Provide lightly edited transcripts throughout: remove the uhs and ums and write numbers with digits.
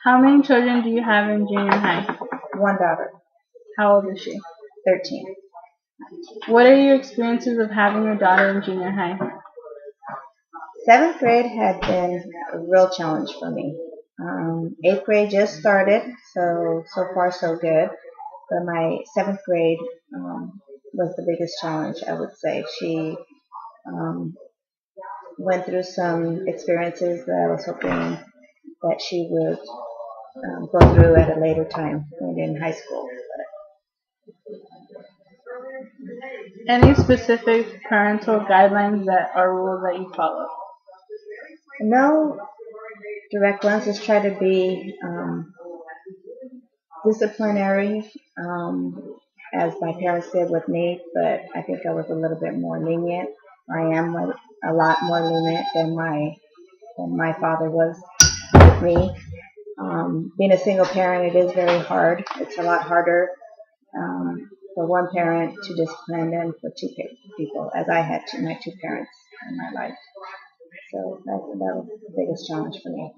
How many children do you have in junior high? One daughter, How old is she? 13. What are your experiences of having a daughter in junior high? Seventh grade had been a real challenge for me. Eighth grade just started, so far so good. But my seventh grade was the biggest challenge, I would say. She um, went through some experiences that I was hoping that she would go through at a later time when in high school. Any specific parental guidelines that or rules that you follow? No direct ones, just try to be disciplinary, as my parents did with me, but I think I was a little bit more lenient. I am a lot more lenient than my father was with me. Being a single parent, it is very hard. It's a lot harder for one parent to discipline than for two people, as I had my two parents in my life. So that was the biggest challenge for me.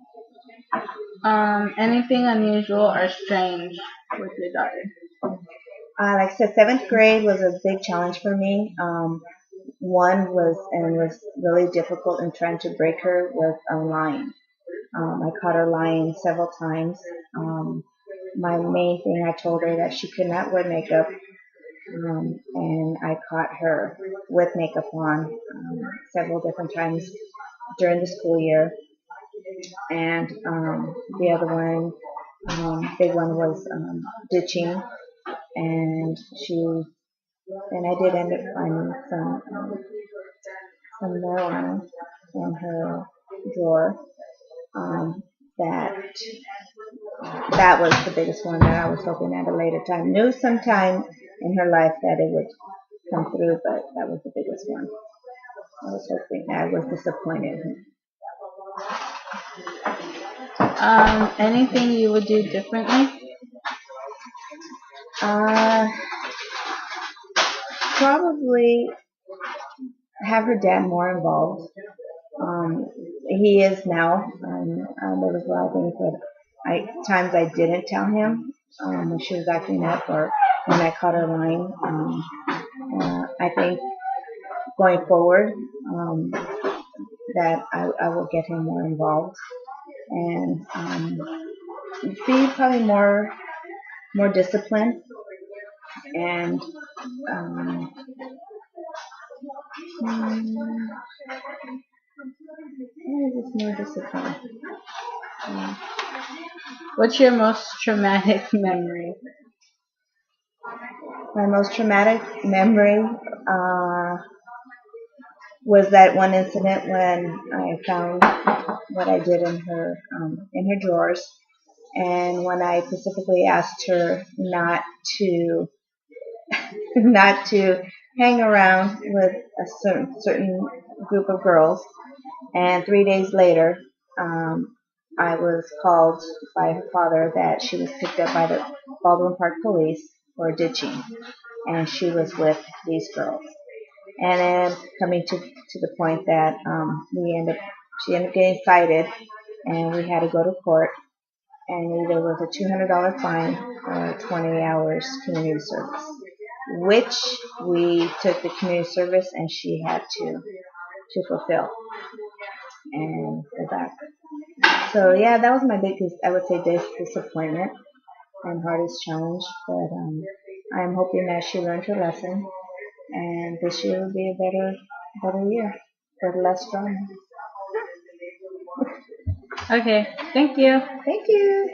Anything unusual or strange with your daughter? Like I said, seventh grade was a big challenge for me. One was really difficult in trying to break her was lying. I caught her lying several times. My main thing, I told her that she could not wear makeup, and I caught her with makeup on several different times during the school year. And the other one, big one, was ditching, and I did end up finding some marijuana in her drawer. Um, that that was the biggest one that I was hoping at a later time. Knew sometime in her life that it would come through, but that was the biggest one. I was hoping. I was disappointed. Anything you would do differently? Probably have her dad more involved. He is now. There was a lot of things that times I didn't tell him when she was acting up or when I caught her lying. I think going forward that I will get him more involved and be probably more disciplined and just more disciplined. What's your most traumatic memory? My most traumatic memory was that one incident when I found what I did in her drawers, and when I specifically asked her not to not to hang around with a certain group of girls, and 3 days later, I was called by her father that she was picked up by the Baldwin Park police for ditching, and she was with these girls. And then coming to the point that she ended up getting cited, and we had to go to court, and either was a $200 fine or 20 hours community service, which we took the community service, and she had to fulfill and go back. So yeah, that was my biggest, I would say, disappointment and hardest challenge. But I'm hoping that she learned her lesson, and this year will be a better year with less drama. Okay, thank you. Thank you.